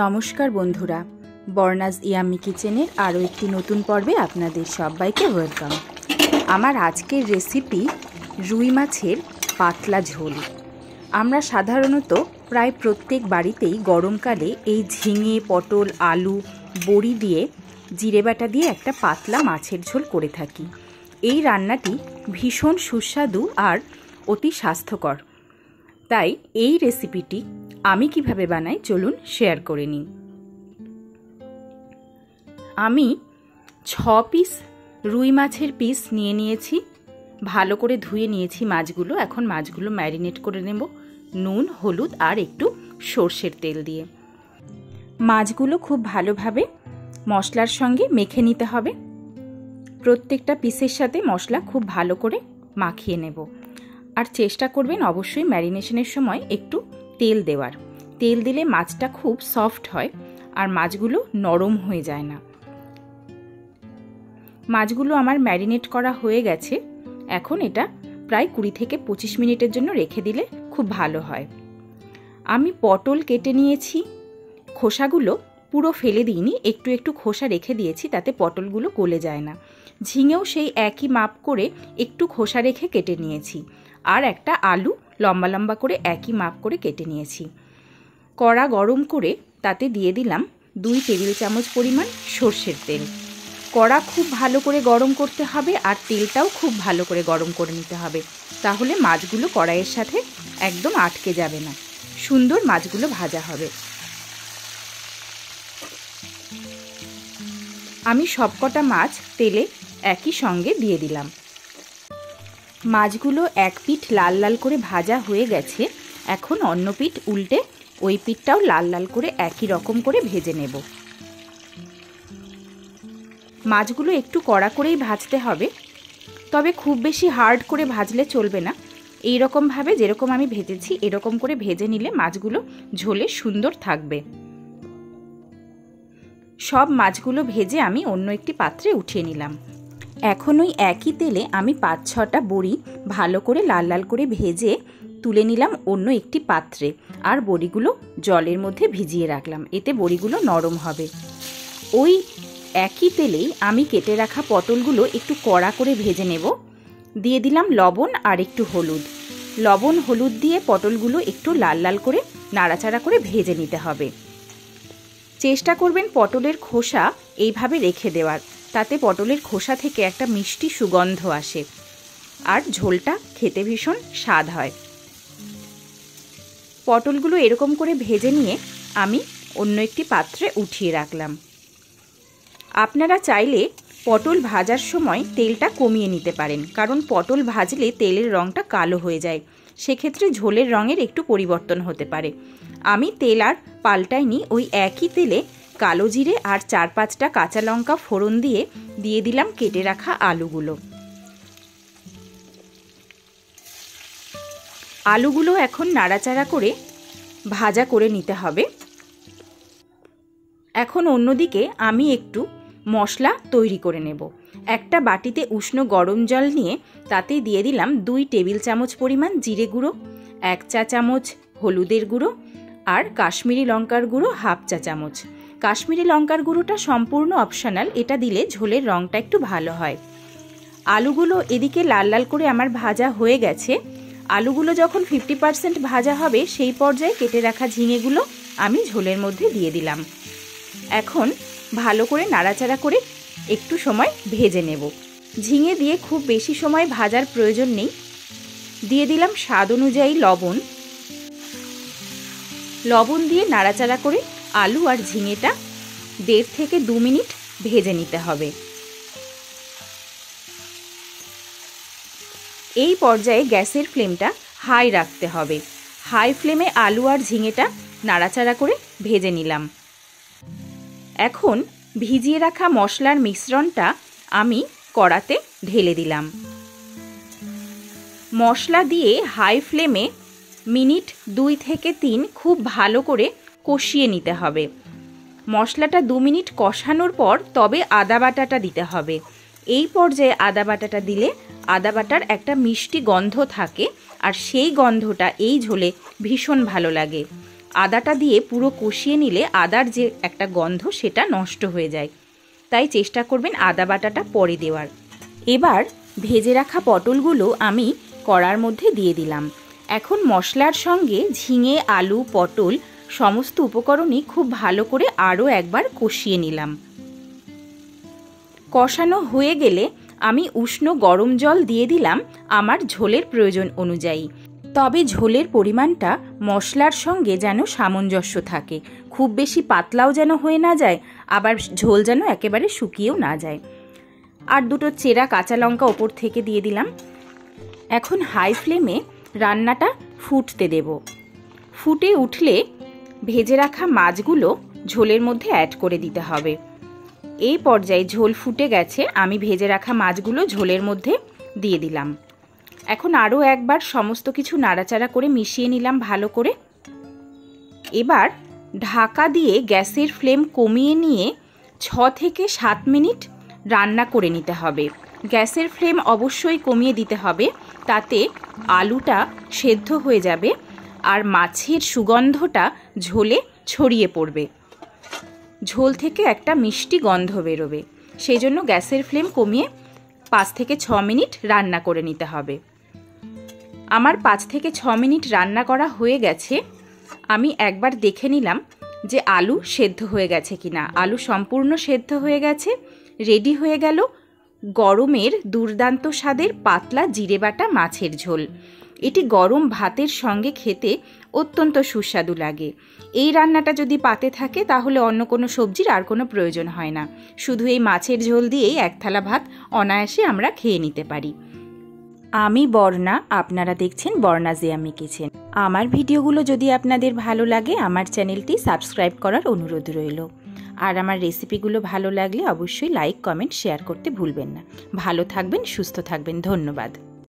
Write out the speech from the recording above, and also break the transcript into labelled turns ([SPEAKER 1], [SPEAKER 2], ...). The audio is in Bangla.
[SPEAKER 1] নমস্কার বন্ধুরা, বর্ণাজ ইয়াম্মি কিচেনের আরও একটি নতুন পর্বে আপনাদের সবাইকে ওয়েলকাম। আমার আজকের রেসিপি রুই মাছের পাতলা ঝোল। আমরা সাধারণত প্রায় প্রত্যেক বাড়িতেই গরমকালে এই ঝিঙে, পটল, আলু, বড়ি দিয়ে জিরে বাটা দিয়ে একটা পাতলা মাছের ঝোল করে থাকি। এই রান্নাটি ভীষণ সুস্বাদু আর অতি স্বাস্থ্যকর। তাই এই রেসিপিটি আমি কিভাবে বানাই চলুন শেয়ার করে নিই। আমি 6 পিস রুই মাছের পিস নিয়েছি। ভালো করে ধুয়ে নিয়েছি মাছগুলো। এখন মাছগুলো ম্যারিনেট করে নেব নুন, হলুদ আর একটু সর্ষের তেল দিয়ে। মাছগুলো খুব ভালোভাবে মশলার সঙ্গে মেখে নিতে হবে। প্রত্যেকটা পিসের সাথে মশলা খুব ভালো করে মাখিয়ে নেব। আর চেষ্টা করবেন অবশ্যই ম্যারিনেশনের সময় একটু তেল দেওয়ার। তেল দিলে মাছটা খুব সফট হয় আর মাছগুলো নরম হয়ে যায় না। মাছগুলো আমার ম্যারিনেট করা হয়ে গেছে। এখন এটা প্রায় 20 থেকে 25 মিনিটের জন্য রেখে দিলে খুব ভালো হয়। আমি পটল কেটে নিয়েছি। খোসাগুলো পুরো ফেলে দিইনি, একটু একটু খোসা রেখে দিয়েছি, তাতে পটলগুলো গলে যায় না। ঝিঙেও সেই একই মাপ করে একটু খোসা রেখে কেটে নিয়েছি। আর একটা আলু লম্বা লম্বা করে একই মাপ করে কেটে নিয়েছি। কড়া গরম করে তাতে দিয়ে দিলাম 2 টেবিল চামচ পরিমাণ সর্ষের তেল। কড়া খুব ভালো করে গরম করতে হবে আর তেলটাও খুব ভালো করে গরম করে নিতে হবে, তাহলে মাছগুলো কড়াইয়ের সাথে একদম আটকে যাবে না, সুন্দর মাছগুলো ভাজা হবে। আমি সবকটা মাছ তেলে একই সঙ্গে দিয়ে দিলাম। মাছগুলো এক পিঠ লাল লাল করে ভাজা হয়ে গেছে। এখন অন্য পিঠ উল্টে ওই পিঠটাও লাল লাল করে একই রকম করে ভেজে নেব। মাছগুলো একটু কড়া করেই ভাজতে হবে, তবে খুব বেশি হার্ড করে ভাজলে চলবে না। এই রকমভাবে যেরকম আমি ভেজেছি এরকম করে ভেজে নিলে মাছগুলো ঝোলে সুন্দর থাকবে। সব মাছগুলো ভেজে আমি অন্য একটি পাত্রে উঠিয়ে নিলাম। এখন ওই একই তেলে আমি 5-6টা বড়ি ভালো করে লাল লাল করে ভেজে তুলে নিলাম অন্য একটি পাত্রে। আর বড়িগুলো জলের মধ্যে ভিজিয়ে রাখলাম, এতে বড়িগুলো নরম হবে। ওই একই তেলেই আমি কেটে রাখা পটলগুলো একটু কড়া করে ভেজে নেব। দিয়ে দিলাম লবণ আর একটু হলুদ। লবণ হলুদ দিয়ে পটলগুলো একটু লাল লাল করে নাড়াচাড়া করে ভেজে নিতে হবে। চেষ্টা করবেন পটলের খোসা এইভাবে রেখে দেওয়ার, তাতে পটলের খোসা থেকে একটা মিষ্টি সুগন্ধ আসে আর ঝোলটা খেতে ভীষণ স্বাদ হয়। পটলগুলো এরকম করে ভেজে নিয়ে আমি অন্য একটি পাত্রে উঠিয়ে রাখলাম। আপনারা চাইলে পটল ভাজার সময় তেলটা কমিয়ে নিতে পারেন, কারণ পটল ভাজলে তেলের রঙটা কালো হয়ে যায়, সেক্ষেত্রে ঝোলের রঙের একটু পরিবর্তন হতে পারে। আমি তেল আর পাল্টাইনি, ওই একই তেলে কালো জিরে আর 4-5টা কাঁচা লঙ্কা ফোড়ন দিয়ে দিলাম কেটে রাখা আলুগুলো। আলুগুলো এখন নাড়াচাড়া করে ভাজা করে নিতে হবে। এখন অন্যদিকে আমি একটু মশলা তৈরি করে নেব। একটা বাটিতে উষ্ণ গরম জল নিয়ে তাতে দিয়ে দিলাম 2 টেবিল চামচ পরিমাণ জিরে গুঁড়ো, 1 চা চামচ হলুদের গুঁড়ো আর কাশ্মীরি লঙ্কার গুঁড়ো 1/2 চা চামচ। কাশ্মীরি লঙ্কার গুঁড়োটা সম্পূর্ণ অপশনাল, এটা দিলে ঝোলের রঙটা একটু ভালো হয়। আলুগুলো এদিকে লাল লাল করে আমার ভাজা হয়ে গেছে। আলুগুলো যখন 50% ভাজা হবে সেই পর্যায়ে কেটে রাখা ঝিঙেগুলো আমি ঝোলের মধ্যে দিয়ে দিলাম। এখন ভালো করে নাড়াচাড়া করে একটু সময় ভেজে নেব। ঝিঙে দিয়ে খুব বেশি সময় ভাজার প্রয়োজন নেই। দিয়ে দিলাম স্বাদ অনুযায়ী লবণ। লবণ দিয়ে নাড়াচাড়া করে আলু আর ঝিঙেটা 1.5 থেকে 2 মিনিট ভেজে নিতে হবে। এই পর্যায়ে গ্যাসের ফ্লেমটা হাই রাখতে হবে। হাই ফ্লেমে আলু আর ঝিঙেটা নাড়াচাড়া করে ভেজে নিলাম। এখন ভিজিয়ে রাখা মশলার মিশ্রণটা আমি কড়াতে ঢেলে দিলাম। মশলা দিয়ে হাই ফ্লেমে মিনিট 2 থেকে 3 খুব ভালো করে কষিয়ে নিতে হবে। মশলাটা 2 মিনিট কষানোর পর তবে আদা বাটাটা দিতে হবে। এই পর্যায়ে আদা বাটাটা দিলে আদা বাটার একটা মিষ্টি গন্ধ থাকে আর সেই গন্ধটা এই ঝোলে ভীষণ ভালো লাগে। আদাটা দিয়ে পুরো কষিয়ে নিলে আদার যে একটা গন্ধ সেটা নষ্ট হয়ে যায়, তাই চেষ্টা করবেন আদা বাটাটা পরে দেওয়ার। এবার ভেজে রাখা পটলগুলো আমি কড়ার মধ্যে দিয়ে দিলাম। এখন মশলার সঙ্গে ঝিঙে, আলু, পটল সমস্ত উপকরণই খুব ভালো করে আরও একবার কষিয়ে নিলাম। কষানো হয়ে গেলে আমি উষ্ণ গরম জল দিয়ে দিলাম আমার ঝোলের প্রয়োজন অনুযায়ী। তবে ঝোলের পরিমাণটা মশলার সঙ্গে যেন সামঞ্জস্য থাকে, খুব বেশি পাতলাও যেন হয়ে না যায়, আবার ঝোল যেন একেবারে শুকিয়েও না যায়। আর দুটো চেরা কাঁচা লঙ্কা ওপর থেকে দিয়ে দিলাম। এখন হাই ফ্লেমে রান্নাটা ফুটতে দেব। ফুটে উঠলে ভেজে রাখা মাছগুলো ঝোলের মধ্যে অ্যাড করে দিতে হবে। এই পর্যায়ে ঝোল ফুটে গেছে, আমি ভেজে রাখা মাছগুলো ঝোলের মধ্যে দিয়ে দিলাম। এখন আরও একবার সমস্ত কিছু নাড়াচাড়া করে মিশিয়ে নিলাম ভালো করে। এবার ঢাকা দিয়ে গ্যাসের ফ্লেম কমিয়ে নিয়ে 6 থেকে 7 মিনিট রান্না করে নিতে হবে। গ্যাসের ফ্লেম অবশ্যই কমিয়ে দিতে হবে, তাতে আলুটা সেদ্ধ হয়ে যাবে আর মাছের সুগন্ধটা ঝোলে ছড়িয়ে পড়বে, ঝোল থেকে একটা মিষ্টি গন্ধ বেরোবে। সেই জন্য গ্যাসের ফ্লেম কমিয়ে 5 থেকে 6 মিনিট রান্না করে নিতে হবে। আমার 5 থেকে 6 মিনিট রান্না করা হয়ে গেছে। আমি একবার দেখে নিলাম যে আলু সেদ্ধ হয়ে গেছে কিনা। আলু সম্পূর্ণ সেদ্ধ হয়ে গেছে। রেডি হয়ে গেল গরমের দুর্দান্ত স্বাদের পাতলা জিরে বাটা মাছের ঝোল। এটি গরম ভাতের সঙ্গে খেতে অত্যন্ত সুস্বাদু লাগে। এই রান্নাটা যদি পাতে থাকে তাহলে অন্য কোনো সবজির আর কোনো প্রয়োজন হয় না, শুধু এই মাছের ঝোল দিয়েই এক থালা ভাত অনায়াসে আমরা খেয়ে নিতে পারি। আমি বর্ণা, আপনারা দেখছেন বর্ণা জিয়ামি কিচেন। আমার ভিডিওগুলো যদি আপনাদের ভালো লাগে আমার চ্যানেলটি সাবস্ক্রাইব করার অনুরোধ রইল। আর আমার রেসিপিগুলো ভালো লাগলে অবশ্যই লাইক, কমেন্ট, শেয়ার করতে ভুলবেন না। ভালো থাকবেন, সুস্থ থাকবেন। ধন্যবাদ।